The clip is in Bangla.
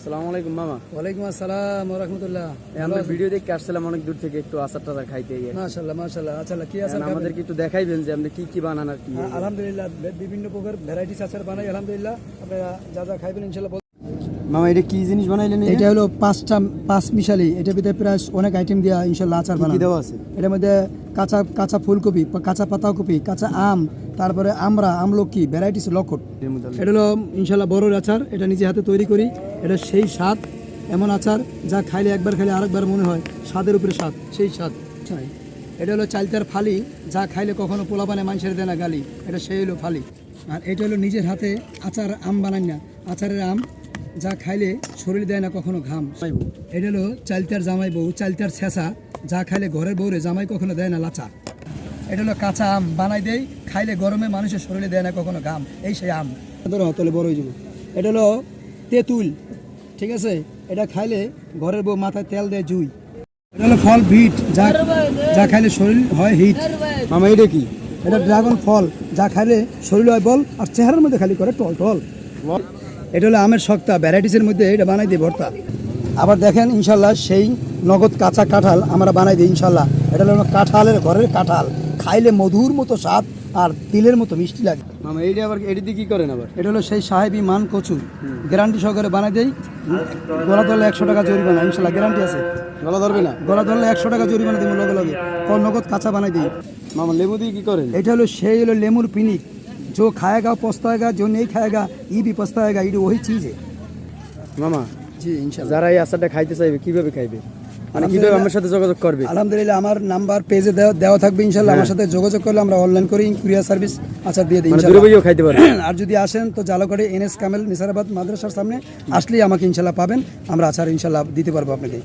আসসালামু আলাইকুম মামা। ওয়ালাইকুম আসসালাম ওয়া রাহমাতুল্লাহ। আমরা ভিডিও দেখে আসছিলাম অনেক দূর থেকে, একটু আচার টাচার খাইতে গিয়ে। মাশাআল্লাহ মাশাআল্লাহ। আচ্ছা কি আচার খাবেন? আমাদেরকে একটু দেখাইবেন যে আপনি কি কি বানান আর কি। আলহামদুলিল্লাহ বিভিন্ন প্রকার ভ্যারাইটিস আচার বানাই আলহামদুলিল্লাহ। আপনারা যা যা খাইবেন ইনশাআল্লাহ। মামা এটা কি জিনিস বানাইলেন? এটা হলো পাঁচ মিশালি। এটার ভিতরে প্রায় অনেক আইটেম দিয়া ইনশাআল্লাহ আচার বানানো। কি দেওয়া আছে? এটার মধ্যে কাঁচা ফুলকপি, কাঁচা পাতাকপি, কাঁচা আম, তারপরে আমলকি, ভ্যারাইটিস লকট। এটা হলো ইনশাআল্লাহ বড়র আচার। এটা নিজে হাতে তৈরি করি। এটা সেই স্বাদ, এমন আচার যা খাইলে একবার খাইলে আরেকবার মনে হয় স্বাদের উপরে স্বাদ, সেই স্বাদ। এটা হলো চালতার ফালি, যা খাইলে কখনো পোলাপানে মানুষের দেয় না গালি, এটা সেই হলো ফালি। আর এটা হলো নিজের হাতে আচার, আম বানাই না, আচারের আম, যা খাইলে শরীর দেয় না কখনো ঘাম। এটা হলো চালতার জামাই বউ, চালতার ছেঁচা, যা খাইলে ঘরের বউরে জামাই কখনো দেয় না লাচা। এটা হলো কাঁচা আম, বানাই দেয়, খাইলে গরমে মানুষের শরীরে দেয় না কখনো ঘাম, এই সেই আম। ধরো তাহলে বড় হয়ে যাবো। এটা হলো তেঁতুল, ঠিক আছে, এটা খাইলে ঘরের বউ মাথায় তেল দেয় জুই। এটা হলো ফল বিট, যা খাইলে শরীর হয় হিট। মামা এটা কি? এটা ড্রাগন ফল, যা খাইলে শরীর হয় বল আর চেহারার মধ্যে খালি করে টল টল। এটা হলো আমের শক্তা, ভ্যারাইটিসের মধ্যে এটা বানাই দিই ভর্তা। আবার দেখেন ইনশাল্লাহ সেই নগদ কাঁচা কাঁঠাল আমরা বানাই দিই ইনশাল্লাহ। এটা হলো কাঁঠালের ঘরের কাঁঠাল, খাইলে মধুর মতো স্বাদ আর তিলের মতো মিষ্টি লাগে। মামা এইটা আবার এটি কি করেন আবার? এটা হলো সেই সাহেবী মান কচু, গ্যারান্টি সহকারে বানাই দেই। গলা ধরলে 100 টাকা জরিমানা, ইনশাল্লাহ গ্যারান্টি আছে। গলা ধরবে না? গলা ধরলে 100 টাকা জরিমানা দিব লগে লগে। নগদ কাঁচা বানাই দিই। মামা লেবু দিয়ে কি করেন? এটা হলো সেই হলো লেমুর পিনিক, जो खाएगा पछताएगा, जो नहीं खाएगा ये भी पछताएगा, ये वही चीज़ है। মামা জি ইনশাআল্লাহ। যারা এই আচারটা খাইতে চাইবে কিভাবে খাইবে, মানে কিভাবে আমার সাথে যোগাযোগ করবে? আলহামদুলিল্লাহ আমার নাম্বার পেজে দেওয়া থাকবে ইনশাআল্লাহ। আমার সাথে যোগাযোগ করলে আমরা অনলাইন করি, কুরিয়ার সার্ভিস আচার দিয়ে দিই ইনশাআল্লাহ। দূরে খাইতে পারবেন। আর যদি আসেন তো জালাকড়ি NS কামেল নিসারাবাদ মাদ্রাসার সামনে আসলেই আমাকে ইনশাআল্লাহ পাবেন। আমরা আচার ইনশাআল্লাহ দিতে পারবো আপনাকে।